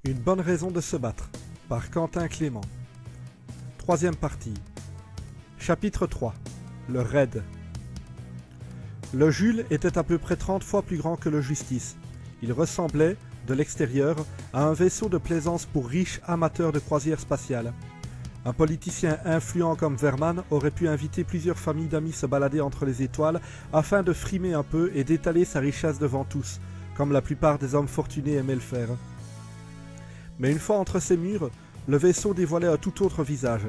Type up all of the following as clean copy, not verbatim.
Une bonne raison de se battre, par Quentin Clément. Troisième partie. Chapitre 3. Le raid. Le Jules était à peu près 30 fois plus grand que le Justice. Il ressemblait, de l'extérieur, à un vaisseau de plaisance pour riches amateurs de croisière spatiale. Un politicien influent comme Verman aurait pu inviter plusieurs familles d'amis se balader entre les étoiles afin de frimer un peu et d'étaler sa richesse devant tous, comme la plupart des hommes fortunés aimaient le faire. Mais une fois entre ses murs, le vaisseau dévoilait un tout autre visage.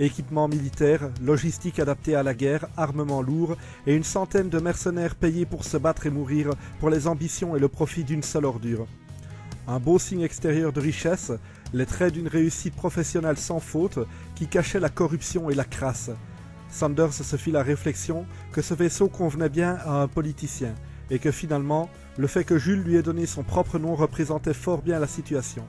Équipement militaire, logistique adaptée à la guerre, armement lourd et une centaine de mercenaires payés pour se battre et mourir pour les ambitions et le profit d'une seule ordure. Un beau signe extérieur de richesse, les traits d'une réussite professionnelle sans faute qui cachait la corruption et la crasse. Sanders se fit la réflexion que ce vaisseau convenait bien à un politicien et que finalement, le fait que Jules lui ait donné son propre nom représentait fort bien la situation.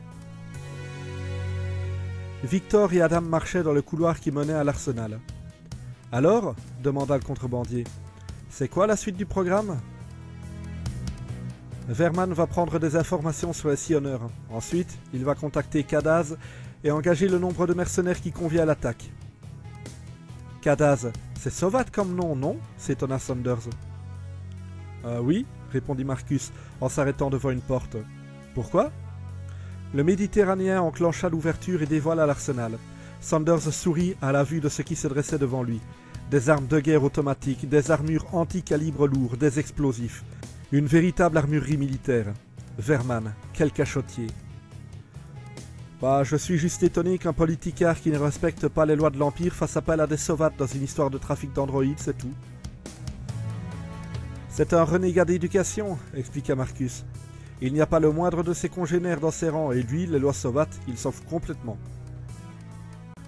Victor et Adam marchaient dans le couloir qui menait à l'arsenal. « Alors » demanda le contrebandier. « C'est quoi la suite du programme ?» Verman va prendre des informations sur les sillonneurs. Ensuite, il va contacter Kadaz et engager le nombre de mercenaires qui convient à l'attaque. « Kadaz, c'est Sovat comme nom, non » s'étonna Sanders. « Oui » répondit Marcus en s'arrêtant devant une porte. « Pourquoi ?» Le Méditerranéen enclencha l'ouverture et dévoila l'arsenal. Sanders sourit à la vue de ce qui se dressait devant lui. Des armes de guerre automatiques, des armures anti-calibre lourds, des explosifs. Une véritable armurerie militaire. Verman, quel cachotier. Bah, je suis juste étonné qu'un politicard qui ne respecte pas les lois de l'Empire fasse appel à des sauvates dans une histoire de trafic d'androïdes, c'est tout. C'est un renégat d'éducation, expliqua Marcus. Il n'y a pas le moindre de ses congénères dans ses rangs, et lui, les lois sauvates, il s'en fout complètement.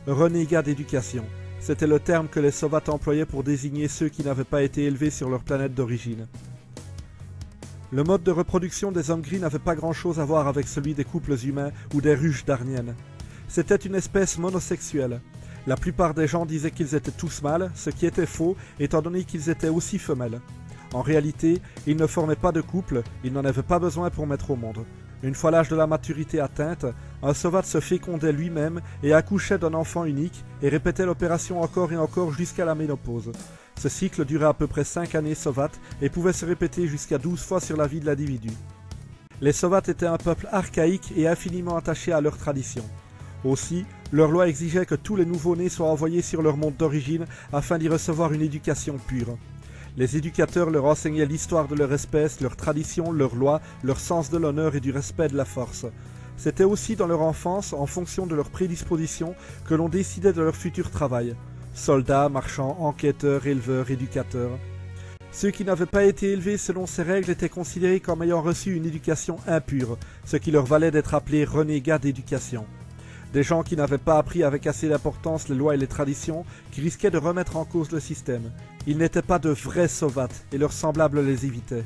Renégat d'éducation, c'était le terme que les sauvates employaient pour désigner ceux qui n'avaient pas été élevés sur leur planète d'origine. Le mode de reproduction des hommes gris n'avait pas grand-chose à voir avec celui des couples humains ou des ruches darniennes. C'était une espèce monosexuelle. La plupart des gens disaient qu'ils étaient tous mâles, ce qui était faux, étant donné qu'ils étaient aussi femelles. En réalité, ils ne formaient pas de couple, ils n'en avaient pas besoin pour mettre au monde. Une fois l'âge de la maturité atteinte, un sauvate se fécondait lui-même et accouchait d'un enfant unique et répétait l'opération encore et encore jusqu'à la ménopause. Ce cycle durait à peu près 5 années sauvates et pouvait se répéter jusqu'à 12 fois sur la vie de l'individu. Les sauvates étaient un peuple archaïque et infiniment attaché à leurs traditions. Aussi, leur loi exigeait que tous les nouveau-nés soient envoyés sur leur monde d'origine afin d'y recevoir une éducation pure. Les éducateurs leur enseignaient l'histoire de leur espèce, leurs traditions, leurs lois, leur sens de l'honneur et du respect de la force. C'était aussi dans leur enfance, en fonction de leur prédisposition, que l'on décidait de leur futur travail. Soldats, marchands, enquêteurs, éleveurs, éducateurs. Ceux qui n'avaient pas été élevés selon ces règles étaient considérés comme ayant reçu une éducation impure, ce qui leur valait d'être appelés renégats d'éducation. Des gens qui n'avaient pas appris avec assez d'importance les lois et les traditions, qui risquaient de remettre en cause le système. Ils n'étaient pas de vrais sauvates, et leurs semblables les évitaient.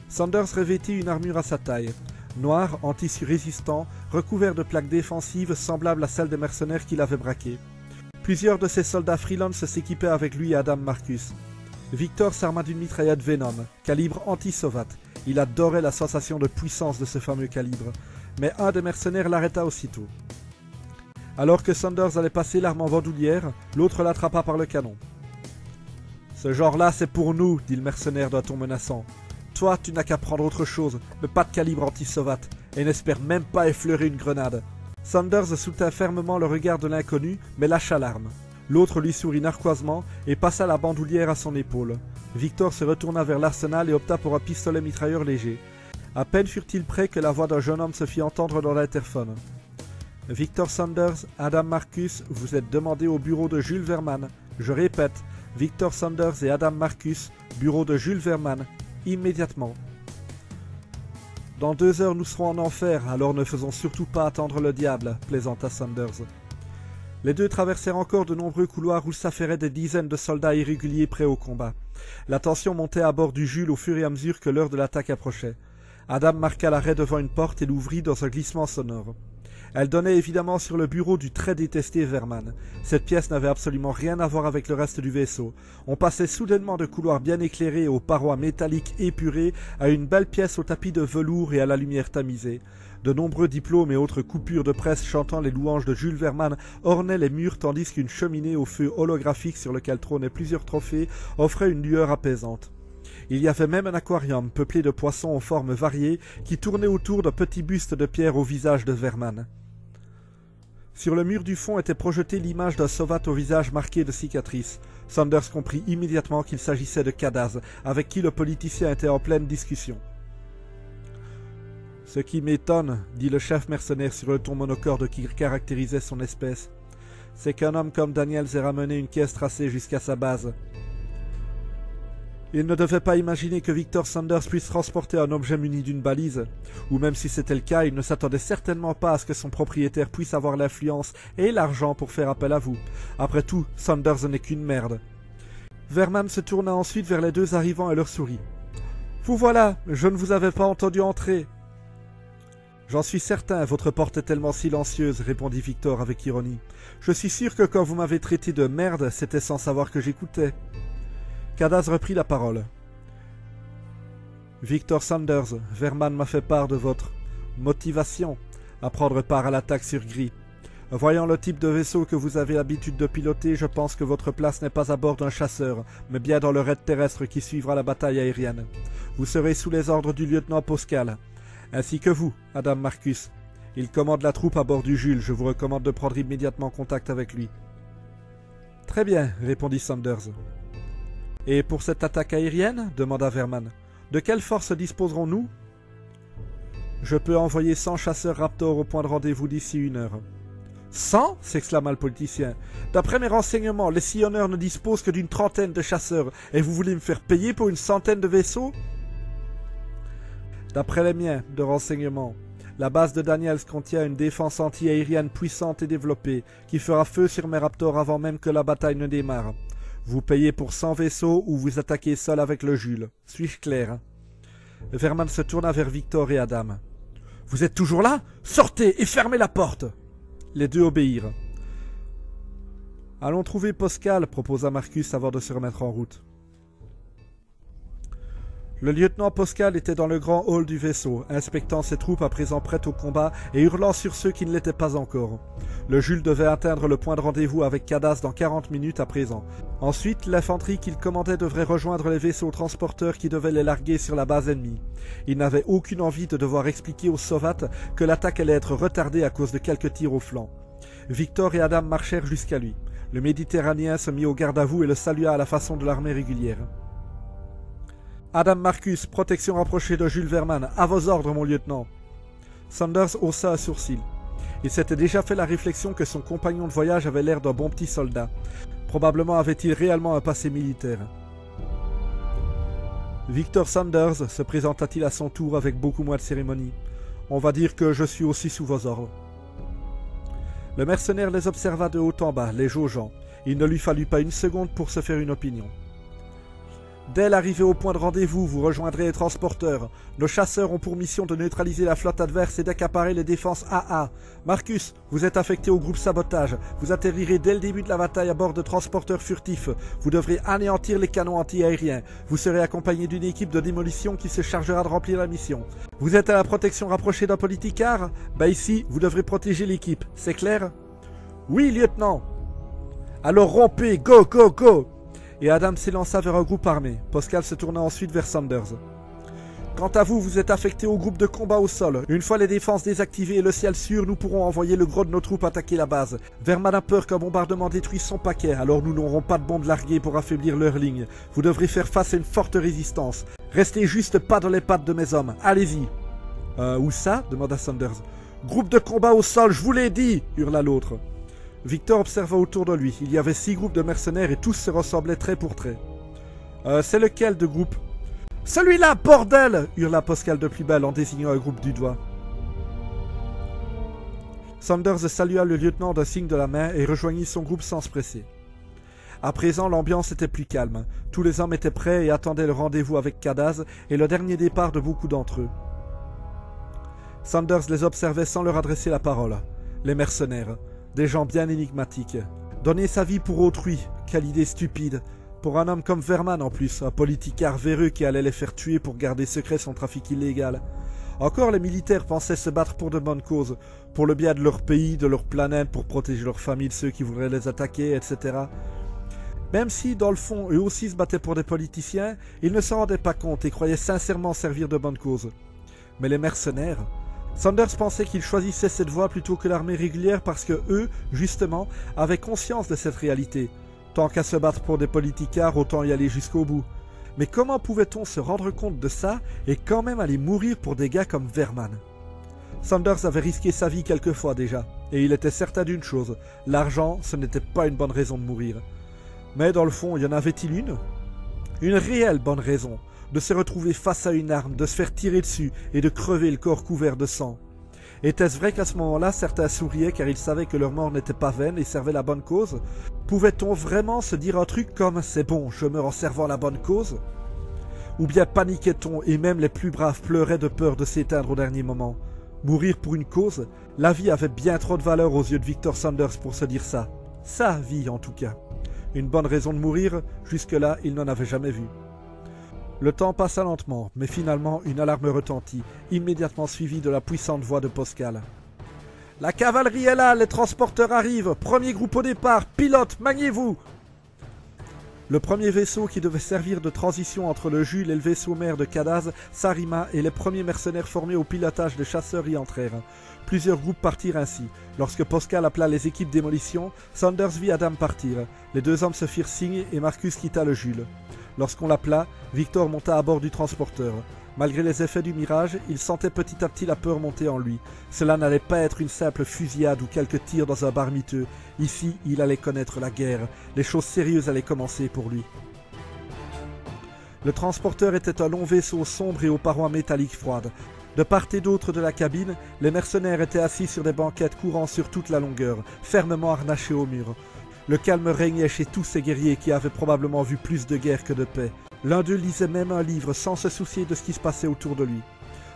Sanders revêtit une armure à sa taille, noire, en tissu résistant, recouvert de plaques défensives semblables à celles des mercenaires qu'il avait braqués. Plusieurs de ces soldats freelance s'équipaient avec lui et Adam Marcus. Victor s'arma d'une mitraillette Venom, calibre anti-sauvate. Il adorait la sensation de puissance de ce fameux calibre. Mais un des mercenaires l'arrêta aussitôt. Alors que Sanders allait passer l'arme en bandoulière, l'autre l'attrapa par le canon. « Ce genre-là, c'est pour nous, dit le mercenaire d'un ton menaçant. Toi, tu n'as qu'à prendre autre chose, mais pas de calibre anti-sauvate, et n'espère même pas effleurer une grenade. » Sanders soutint fermement le regard de l'inconnu, mais lâcha l'arme. L'autre lui sourit narquoisement et passa la bandoulière à son épaule. Victor se retourna vers l'arsenal et opta pour un pistolet mitrailleur léger. À peine furent-ils prêts que la voix d'un jeune homme se fit entendre dans l'interphone. « Victor Sanders, Adam Marcus, vous êtes demandés au bureau de Jules Verman. Je répète, Victor Sanders et Adam Marcus, bureau de Jules Verman, immédiatement. » « Dans 2 heures nous serons en enfer, alors ne faisons surtout pas attendre le diable, plaisanta Sanders. Les deux traversèrent encore de nombreux couloirs où s'affairaient des dizaines de soldats irréguliers prêts au combat. La tension montait à bord du Jules au fur et à mesure que l'heure de l'attaque approchait. Adam marqua l'arrêt devant une porte et l'ouvrit dans un glissement sonore. Elle donnait évidemment sur le bureau du très détesté Verman. Cette pièce n'avait absolument rien à voir avec le reste du vaisseau. On passait soudainement de couloirs bien éclairés aux parois métalliques épurées à une belle pièce au tapis de velours et à la lumière tamisée. De nombreux diplômes et autres coupures de presse chantant les louanges de Jules Verman ornaient les murs tandis qu'une cheminée au feu holographique sur lequel trônaient plusieurs trophées offrait une lueur apaisante. Il y avait même un aquarium peuplé de poissons aux formes variées qui tournaient autour de petits bustes de pierre au visage de Verman. Sur le mur du fond était projetée l'image d'un Sovat au visage marqué de cicatrices. Sanders comprit immédiatement qu'il s'agissait de Kadaz, avec qui le politicien était en pleine discussion. « Ce qui m'étonne, dit le chef mercenaire sur le ton monocorde qui caractérisait son espèce, c'est qu'un homme comme Daniels ait ramené une caisse tracée jusqu'à sa base. Il ne devait pas imaginer que Victor Sanders puisse transporter un objet muni d'une balise, ou même si c'était le cas, il ne s'attendait certainement pas à ce que son propriétaire puisse avoir l'influence et l'argent pour faire appel à vous. Après tout, Sanders n'est qu'une merde. » Verman se tourna ensuite vers les deux arrivants et leur sourit. « Vous voilà, je ne vous avais pas entendu entrer. »« J'en suis certain, votre porte est tellement silencieuse, répondit Victor avec ironie. Je suis sûr que quand vous m'avez traité de merde, c'était sans savoir que j'écoutais. » Kadaz reprit la parole. « Victor Sanders, Verman m'a fait part de votre motivation à prendre part à l'attaque sur Gris. Voyant le type de vaisseau que vous avez l'habitude de piloter, je pense que votre place n'est pas à bord d'un chasseur, mais bien dans le raid terrestre qui suivra la bataille aérienne. Vous serez sous les ordres du lieutenant Poscal, ainsi que vous, Adam Marcus. Il commande la troupe à bord du Jules, je vous recommande de prendre immédiatement contact avec lui. »« Très bien, répondit Sanders. »« Et pour cette attaque aérienne, demanda Verman, de quelle force disposerons-nous ? » ?»« Je peux envoyer 100 chasseurs Raptor au point de rendez-vous d'ici 1 heure. »« 100 » s'exclama le politicien. « D'après mes renseignements, les sillonneurs ne disposent que d'une 30aine de chasseurs, et vous voulez me faire payer pour une 100aine de vaisseaux ? » ?»« D'après les miens de renseignements, la base de Daniels contient une défense anti-aérienne puissante et développée, qui fera feu sur mes Raptors avant même que la bataille ne démarre. Vous payez pour 100 vaisseaux ou vous attaquez seul avec le Jules. Suis-je clair ? » Verman se tourna vers Victor et Adam. « Vous êtes toujours là ? Sortez et fermez la porte !» Les deux obéirent. « Allons trouver Poscal, proposa Marcus avant de se remettre en route. Le lieutenant Poscal était dans le grand hall du vaisseau, inspectant ses troupes à présent prêtes au combat et hurlant sur ceux qui ne l'étaient pas encore. Le Jules devait atteindre le point de rendez-vous avec Kadaz dans 40 minutes à présent. Ensuite, l'infanterie qu'il commandait devrait rejoindre les vaisseaux transporteurs qui devaient les larguer sur la base ennemie. Il n'avait aucune envie de devoir expliquer aux Sovat que l'attaque allait être retardée à cause de quelques tirs au flanc. Victor et Adam marchèrent jusqu'à lui. Le Méditerranéen se mit au garde-à-vous et le salua à la façon de l'armée régulière. Adam Marcus, protection rapprochée de Jules Verman, à vos ordres, mon lieutenant. Sanders haussa un sourcil. Il s'était déjà fait la réflexion que son compagnon de voyage avait l'air d'un bon petit soldat. Probablement avait-il réellement un passé militaire. Victor Sanders se présenta-t-il à son tour avec beaucoup moins de cérémonie. On va dire que je suis aussi sous vos ordres. Le mercenaire les observa de haut en bas, les jaugeant. Il ne lui fallut pas une seconde pour se faire une opinion. Dès l'arrivée au point de rendez-vous, vous rejoindrez les transporteurs. Nos chasseurs ont pour mission de neutraliser la flotte adverse et d'accaparer les défenses AA. Marcus, vous êtes affecté au groupe sabotage. Vous atterrirez dès le début de la bataille à bord de transporteurs furtifs. Vous devrez anéantir les canons anti-aériens. Vous serez accompagné d'une équipe de démolition qui se chargera de remplir la mission. Vous êtes à la protection rapprochée d'un politicard ? Ici, vous devrez protéger l'équipe. C'est clair ? Oui, lieutenant. Alors rompez, go, go, go ! Et Adam s'élança vers un groupe armé. Poscal se tourna ensuite vers Sanders. « Quant à vous, vous êtes affecté au groupe de combat au sol. Une fois les défenses désactivées et le ciel sûr, nous pourrons envoyer le gros de nos troupes attaquer la base. Verman a peur qu'un bombardement détruise son paquet, alors nous n'aurons pas de bombes larguées pour affaiblir leur ligne. Vous devrez faire face à une forte résistance. Restez juste pas dans les pattes de mes hommes. Allez-y. »« Où ça ?» demanda Sanders. « Groupe de combat au sol, je vous l'ai dit !» hurla l'autre. Victor observa autour de lui. Il y avait 6 groupes de mercenaires et tous se ressemblaient trait pour trait. « C'est lequel de groupe ?»« Celui-là, bordel !» hurla Poscal de plus belle en désignant un groupe du doigt. Sanders salua le lieutenant d'un signe de la main et rejoignit son groupe sans se presser. À présent, l'ambiance était plus calme. Tous les hommes étaient prêts et attendaient le rendez-vous avec Kadaz et le dernier départ de beaucoup d'entre eux. Sanders les observait sans leur adresser la parole. Les mercenaires. Des gens bien énigmatiques. Donner sa vie pour autrui, quelle idée stupide. Pour un homme comme Verman en plus, un politicard véreux qui allait les faire tuer pour garder secret son trafic illégal. Encore les militaires pensaient se battre pour de bonnes causes, pour le bien de leur pays, de leur planète, pour protéger leur famille de ceux qui voudraient les attaquer, etc. Même si, dans le fond, eux aussi se battaient pour des politiciens, ils ne s'en rendaient pas compte et croyaient sincèrement servir de bonnes causes. Mais les mercenaires... Sanders pensait qu'ils choisissaient cette voie plutôt que l'armée régulière parce que eux, justement, avaient conscience de cette réalité. Tant qu'à se battre pour des politicards, autant y aller jusqu'au bout. Mais comment pouvait-on se rendre compte de ça et quand même aller mourir pour des gars comme Wehrmann? Sanders avait risqué sa vie quelques fois déjà, et il était certain d'une chose, l'argent, ce n'était pas une bonne raison de mourir. Mais dans le fond, y en avait-il une? Une réelle bonne raison, de se retrouver face à une arme, de se faire tirer dessus et de crever le corps couvert de sang. Était-ce vrai qu'à ce moment-là, certains souriaient car ils savaient que leur mort n'était pas vaine et servait la bonne cause? Pouvait-on vraiment se dire un truc comme « c'est bon, je meurs en servant la bonne cause » Ou bien paniquait-on et même les plus braves pleuraient de peur de s'éteindre au dernier moment? Mourir pour une cause? La vie avait bien trop de valeur aux yeux de Victor Sanders pour se dire ça. Sa vie en tout cas. Une bonne raison de mourir, jusque-là il n'en avait jamais vu. Le temps passa lentement, mais finalement une alarme retentit, immédiatement suivie de la puissante voix de Pascal. « La cavalerie est là, les transporteurs arrivent, premier groupe au départ, pilote, maniez-vous !» Le premier vaisseau qui devait servir de transition entre le Jules et le vaisseau mère de Kadaz s'arrima et les premiers mercenaires formés au pilotage des chasseurs y entrèrent. Plusieurs groupes partirent ainsi. Lorsque Pascal appela les équipes démolition, Sanders vit Adam partir. Les deux hommes se firent signe et Marcus quitta le Jules. Lorsqu'on l'appela, Victor monta à bord du transporteur. Malgré les effets du mirage, il sentait petit à petit la peur monter en lui. Cela n'allait pas être une simple fusillade ou quelques tirs dans un bar miteux. Ici, il allait connaître la guerre. Les choses sérieuses allaient commencer pour lui. Le transporteur était un long vaisseau sombre et aux parois métalliques froides. De part et d'autre de la cabine, les mercenaires étaient assis sur des banquettes courant sur toute la longueur, fermement harnachés au mur. Le calme régnait chez tous ces guerriers qui avaient probablement vu plus de guerre que de paix. L'un d'eux lisait même un livre sans se soucier de ce qui se passait autour de lui.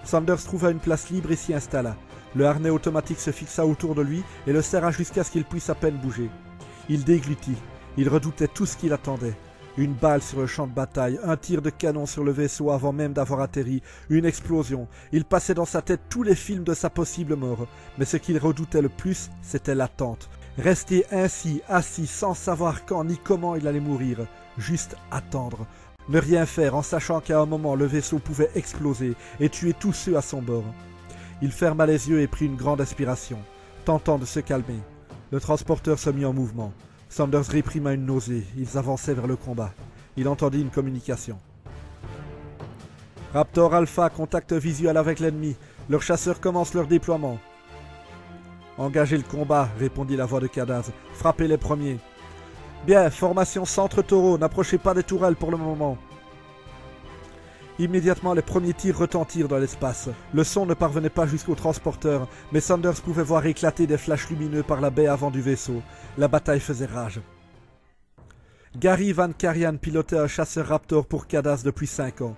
Sanders trouva une place libre et s'y installa. Le harnais automatique se fixa autour de lui et le serra jusqu'à ce qu'il puisse à peine bouger. Il déglutit. Il redoutait tout ce qui l'attendait. Une balle sur le champ de bataille, un tir de canon sur le vaisseau avant même d'avoir atterri, une explosion. Il passait dans sa tête tous les films de sa possible mort. Mais ce qu'il redoutait le plus, c'était l'attente. Rester ainsi, assis, sans savoir quand ni comment il allait mourir. Juste attendre. Ne rien faire en sachant qu'à un moment le vaisseau pouvait exploser et tuer tous ceux à son bord. Il ferma les yeux et prit une grande aspiration, tentant de se calmer. Le transporteur se mit en mouvement. Sanders réprima une nausée. Ils avançaient vers le combat. Il entendit une communication. Raptor Alpha, contact visuel avec l'ennemi. Leurs chasseurs commencent leur déploiement. Engagez le combat, répondit la voix de Kadaz. Frappez les premiers. Bien, formation centre taureau, n'approchez pas des tourelles pour le moment. Immédiatement, les premiers tirs retentirent dans l'espace. Le son ne parvenait pas jusqu'au transporteur, mais Sanders pouvait voir éclater des flashs lumineux par la baie avant du vaisseau. La bataille faisait rage. Gary Van Karian pilotait un chasseur Raptor pour Kadaz depuis 5 ans.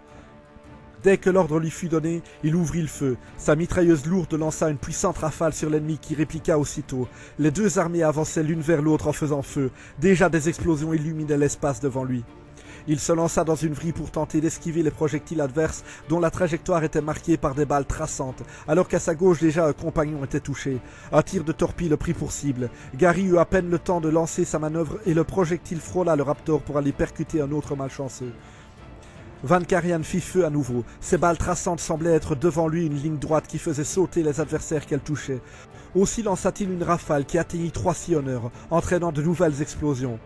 Dès que l'ordre lui fut donné, il ouvrit le feu. Sa mitrailleuse lourde lança une puissante rafale sur l'ennemi qui répliqua aussitôt. Les deux armées avançaient l'une vers l'autre en faisant feu. Déjà des explosions illuminaient l'espace devant lui. Il se lança dans une vrille pour tenter d'esquiver les projectiles adverses dont la trajectoire était marquée par des balles traçantes, alors qu'à sa gauche déjà un compagnon était touché. Un tir de torpille le prit pour cible. Gary eut à peine le temps de lancer sa manœuvre et le projectile frôla le Raptor pour aller percuter un autre malchanceux. Van Karian fit feu à nouveau. Ses balles traçantes semblaient être devant lui une ligne droite qui faisait sauter les adversaires qu'elle touchait. Aussi lança-t-il une rafale qui atteignit 3 sillonneurs, entraînant de nouvelles explosions.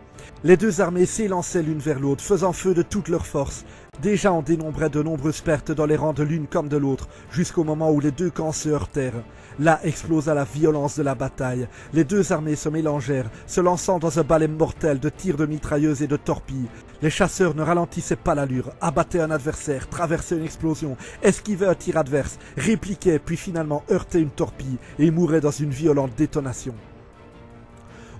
Les deux armées s'élançaient l'une vers l'autre, faisant feu de toutes leurs forces. Déjà on dénombrait de nombreuses pertes dans les rangs de l'une comme de l'autre, jusqu'au moment où les deux camps se heurtèrent. Là explosa la violence de la bataille. Les deux armées se mélangèrent, se lançant dans un balai mortel de tirs de mitrailleuses et de torpilles. Les chasseurs ne ralentissaient pas l'allure, abattaient un adversaire, traversaient une explosion, esquivaient un tir adverse, répliquaient puis finalement heurtaient une torpille et mouraient dans une violente détonation.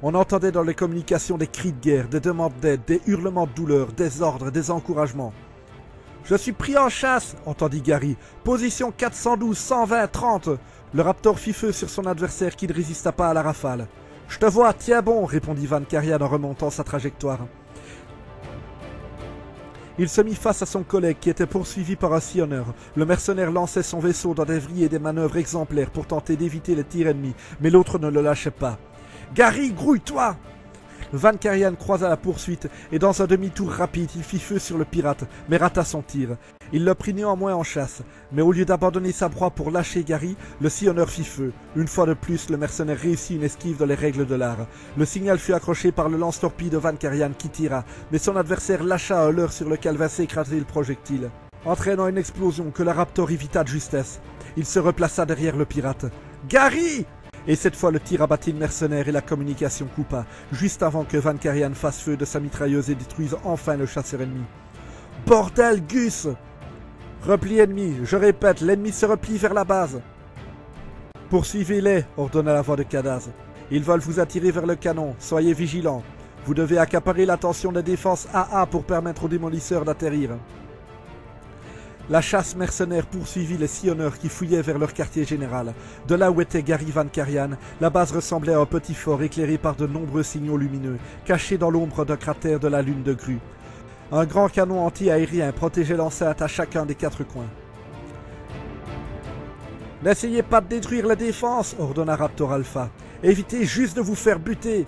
On entendait dans les communications des cris de guerre, des demandes d'aide, des hurlements de douleur, des ordres, des encouragements. « Je suis pris en chasse !» entendit Gary. « Position 412, 120, 30 !» Le Raptor fit feu sur son adversaire qui ne résista pas à la rafale. « Je te vois, tiens bon !» répondit Van Karian en remontant sa trajectoire. Il se mit face à son collègue qui était poursuivi par un sillonneur. Le mercenaire lançait son vaisseau dans des vrilles et des manœuvres exemplaires pour tenter d'éviter les tirs ennemis, mais l'autre ne le lâchait pas. « Gary, grouille-toi !» Van Karian croisa la poursuite et dans un demi-tour rapide, il fit feu sur le pirate, mais rata son tir. Il le prit néanmoins en chasse, mais au lieu d'abandonner sa proie pour lâcher Gary, le sillonneur fit feu. Une fois de plus, le mercenaire réussit une esquive dans les règles de l'art. Le signal fut accroché par le lance-torpille de Van Karian qui tira, mais son adversaire lâcha un leurre sur lequel vint s'écraser le projectile, entraînant une explosion que le Raptor évita de justesse. Il se replaça derrière le pirate. « Gary !» Et cette fois, le tir abattit le mercenaire et la communication coupa, juste avant que Van Karian fasse feu de sa mitrailleuse et détruise enfin le chasseur ennemi. « Bordel, Gus !»« Repli ennemi, je répète, l'ennemi se replie vers la base. »« Poursuivez-les, » ordonna la voix de Kadaz. « Ils veulent vous attirer vers le canon, soyez vigilants. Vous devez accaparer l'attention des défenses AA pour permettre aux démolisseurs d'atterrir. » La chasse mercenaire poursuivit les sillonneurs qui fouillaient vers leur quartier général. De là où était Gary Van Karian, la base ressemblait à un petit fort éclairé par de nombreux signaux lumineux, caché dans l'ombre d'un cratère de la lune de Grue. Un grand canon anti-aérien protégeait l'enceinte à chacun des 4 coins. « N'essayez pas de détruire la défense, » ordonna Raptor Alpha. « Évitez juste de vous faire buter. »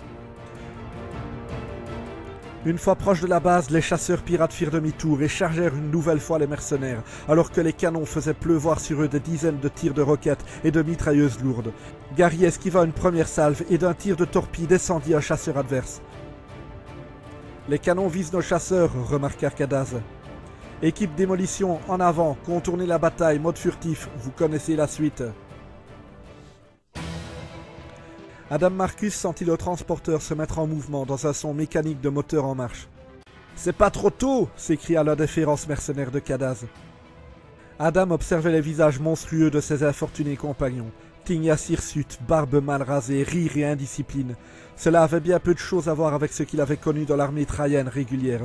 Une fois proche de la base, les chasseurs pirates firent demi-tour et chargèrent une nouvelle fois les mercenaires, alors que les canons faisaient pleuvoir sur eux des dizaines de tirs de roquettes et de mitrailleuses lourdes. Gary esquiva une première salve et d'un tir de torpille descendit un chasseur adverse. « Les canons visent nos chasseurs, » remarqua Kadaz. « Équipe démolition, en avant, contournez la bataille, mode furtif, vous connaissez la suite. » Adam Marcus sentit le transporteur se mettre en mouvement dans un son mécanique de moteur en marche. « C'est pas trop tôt !» s'écria l'un des féroces mercenaires de Kadaz. Adam observait les visages monstrueux de ses infortunés compagnons. Tignasse hirsute, barbe mal rasée, rire et indiscipline. Cela avait bien peu de choses à voir avec ce qu'il avait connu dans l'armée traienne régulière.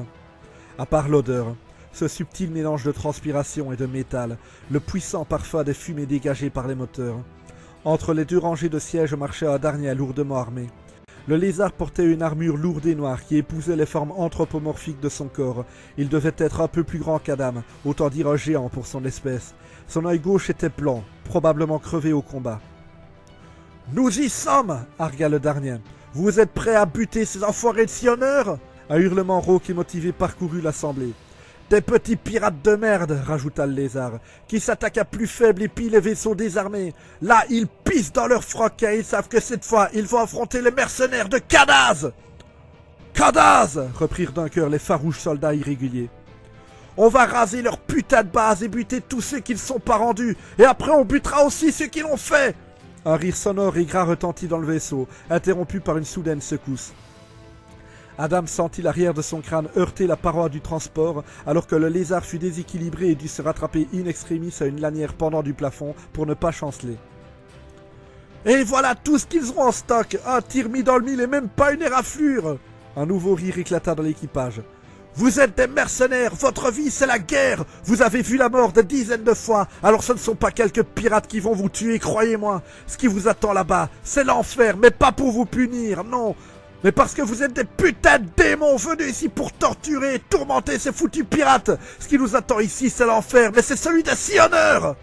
À part l'odeur, ce subtil mélange de transpiration et de métal, le puissant parfum des fumées dégagées par les moteurs. Entre les 2 rangées de sièges marchait un Darnien lourdement armé. Le lézard portait une armure lourde et noire qui épousait les formes anthropomorphiques de son corps. Il devait être un peu plus grand qu'Adam, autant dire un géant pour son espèce. Son œil gauche était blanc, probablement crevé au combat. « Nous y sommes !» argua le Darnien. « Vous êtes prêts à buter ces enfoirés de sillonneurs ?» Un hurlement rauque et motivé parcourut l'assemblée. « Des petits pirates de merde !» rajouta le lézard, « qui s'attaquent à plus faibles et pillent les vaisseaux désarmés. Là, ils pissent dans leur froc car ils savent que cette fois, ils vont affronter les mercenaires de Kadaz !»« Kadaz !» reprirent d'un cœur les farouches soldats irréguliers. « On va raser leur putain de base et buter tous ceux qui ne sont pas rendus, et après on butera aussi ceux qui l'ont fait !» Un rire sonore et gras retentit dans le vaisseau, interrompu par une soudaine secousse. Adam sentit l'arrière de son crâne heurter la paroi du transport, alors que le lézard fut déséquilibré et dut se rattraper in extremis à une lanière pendant du plafond pour ne pas chanceler. « Et voilà tout ce qu'ils ont en stock, un tir mis dans le mille et même pas une éraflure !» Un nouveau rire éclata dans l'équipage. « Vous êtes des mercenaires, votre vie c'est la guerre. Vous avez vu la mort des dizaines de fois, alors ce ne sont pas quelques pirates qui vont vous tuer, croyez-moi. Ce qui vous attend là-bas, c'est l'enfer, mais pas pour vous punir, non. Mais parce que vous êtes des putains de démons venus ici pour torturer et tourmenter ces foutus pirates. Ce qui nous attend ici, c'est l'enfer, mais c'est celui des sillonneurs. »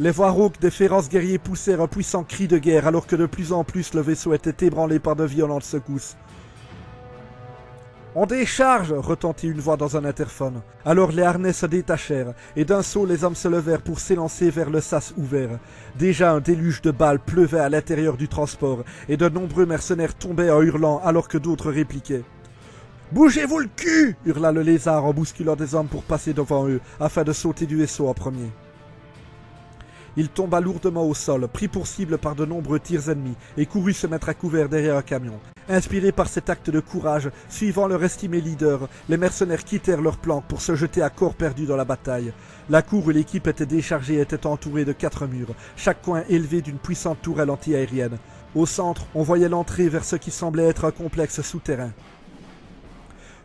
Les voix rauques des féroces guerriers poussèrent un puissant cri de guerre alors que de plus en plus le vaisseau était ébranlé par de violentes secousses. « On décharge !» retentit une voix dans un interphone. Alors les harnais se détachèrent, et d'un saut les hommes se levèrent pour s'élancer vers le sas ouvert. Déjà un déluge de balles pleuvait à l'intérieur du transport, et de nombreux mercenaires tombaient en hurlant alors que d'autres répliquaient. « Bougez-vous le cul !» hurla le lézard en bousculant des hommes pour passer devant eux, afin de sauter du vaisseau en premier. Il tomba lourdement au sol, pris pour cible par de nombreux tirs ennemis, et courut se mettre à couvert derrière un camion. Inspirés par cet acte de courage, suivant leur estimé leader, les mercenaires quittèrent leur planque pour se jeter à corps perdu dans la bataille. La cour où l'équipe était déchargée était entourée de 4 murs, chaque coin élevé d'une puissante tourelle anti-aérienne. Au centre, on voyait l'entrée vers ce qui semblait être un complexe souterrain.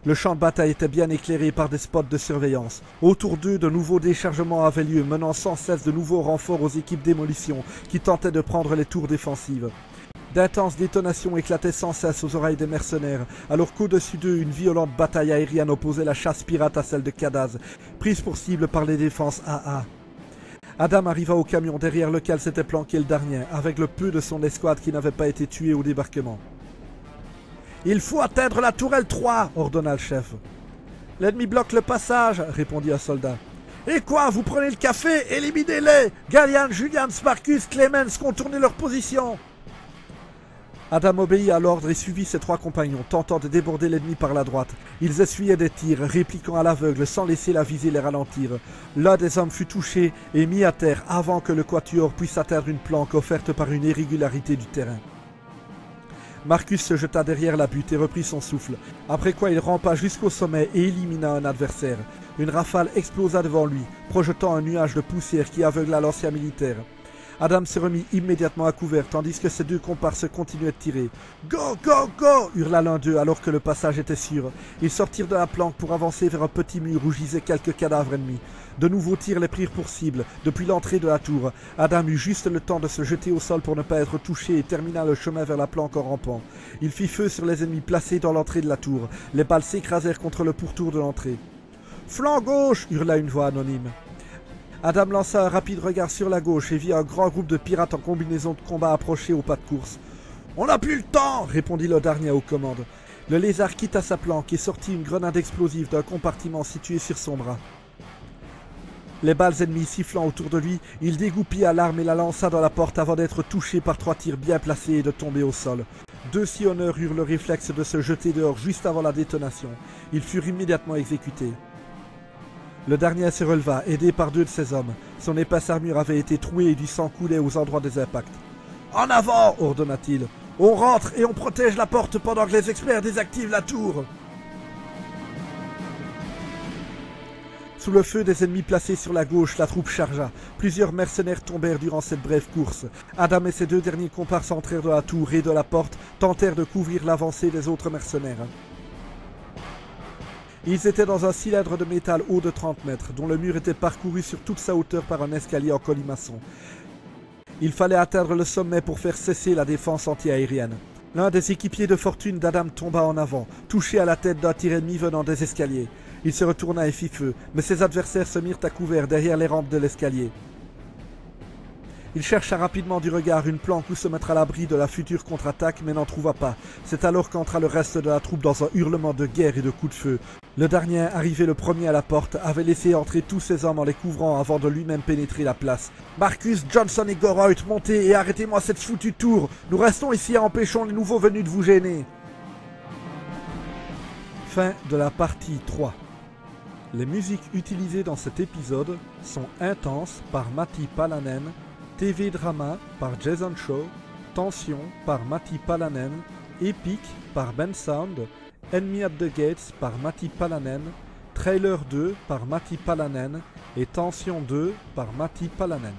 Le champ de bataille était bien éclairé par des spots de surveillance. Autour d'eux, de nouveaux déchargements avaient lieu, menant sans cesse de nouveaux renforts aux équipes démolition qui tentaient de prendre les tours défensives. D'intenses détonations éclataient sans cesse aux oreilles des mercenaires, alors qu'au-dessus d'eux, une violente bataille aérienne opposait la chasse pirate à celle de Kadaz, prise pour cible par les défenses AA. Adam arriva au camion derrière lequel s'était planqué le dernier, avec le peu de son escouade qui n'avait pas été tué au débarquement. « Il faut atteindre la tourelle 3 !» ordonna le chef. « L'ennemi bloque le passage !» répondit un soldat. « Et quoi, vous prenez le café? Éliminez-les! Gallian, Julian, Sparkus, Clemens, contournez leur position !» Adam obéit à l'ordre et suivit ses 3 compagnons, tentant de déborder l'ennemi par la droite. Ils essuyaient des tirs, répliquant à l'aveugle sans laisser la visée les ralentir. L'un des hommes fut touché et mis à terre avant que le quatuor puisse atteindre une planque offerte par une irrégularité du terrain. Marcus se jeta derrière la butte et reprit son souffle, après quoi il rampa jusqu'au sommet et élimina un adversaire. Une rafale explosa devant lui, projetant un nuage de poussière qui aveugla l'ancien militaire. Adam se remit immédiatement à couvert, tandis que ses 2 comparses continuaient de tirer. « Go, go, go !» hurla l'un d'eux alors que le passage était sûr. Ils sortirent de la planque pour avancer vers un petit mur où gisaient quelques cadavres ennemis. De nouveaux tirs les prirent pour cible, depuis l'entrée de la tour. Adam eut juste le temps de se jeter au sol pour ne pas être touché et termina le chemin vers la planque en rampant. Il fit feu sur les ennemis placés dans l'entrée de la tour. Les balles s'écrasèrent contre le pourtour de l'entrée. « Flanc gauche !» hurla une voix anonyme. Adam lança un rapide regard sur la gauche et vit un grand groupe de pirates en combinaison de combat approcher au pas de course. « On n'a plus le temps !» répondit le dernier aux commandes. Le lézard quitta sa planque et sortit une grenade explosive d'un compartiment situé sur son bras. Les balles ennemies sifflant autour de lui, il dégoupilla l'arme et la lança dans la porte avant d'être touché par 3 tirs bien placés et de tomber au sol. 2 sillonneurs eurent le réflexe de se jeter dehors juste avant la détonation. Ils furent immédiatement exécutés. Le dernier se releva, aidé par 2 de ses hommes. Son épaisse armure avait été trouée et du sang coulait aux endroits des impacts. « En avant !» ordonna-t-il. « On rentre et on protège la porte pendant que les experts désactivent la tour !» Sous le feu des ennemis placés sur la gauche, la troupe chargea. Plusieurs mercenaires tombèrent durant cette brève course. Adam et ses 2 derniers comparses entrèrent de la tour et de la porte, tentèrent de couvrir l'avancée des autres mercenaires. Ils étaient dans un cylindre de métal haut de 30 mètres, dont le mur était parcouru sur toute sa hauteur par un escalier en colimaçon. Il fallait atteindre le sommet pour faire cesser la défense anti-aérienne. L'un des équipiers de fortune d'Adam tomba en avant, touché à la tête d'un tir ennemi venant des escaliers. Il se retourna et fit feu, mais ses adversaires se mirent à couvert derrière les rampes de l'escalier. Il chercha rapidement du regard une planque où se mettre à l'abri de la future contre-attaque, mais n'en trouva pas. C'est alors qu'entra le reste de la troupe dans un hurlement de guerre et de coups de feu. Le dernier, arrivé le premier à la porte, avait laissé entrer tous ses hommes en les couvrant avant de lui-même pénétrer la place. « Marcus, Johnson et Goroyd, montez et arrêtez-moi cette foutue tour. Nous restons ici et empêchons les nouveaux venus de vous gêner. » Fin de la partie 3. Les musiques utilisées dans cet épisode sont Intense par Matti Palanen, TV Drama par Jason Shaw, Tension par Matti Palanen, Epic par Ben Sound, Enemy at the Gates par Matti Palanen, Trailer 2 par Matti Palanen et Tension 2 par Matti Palanen.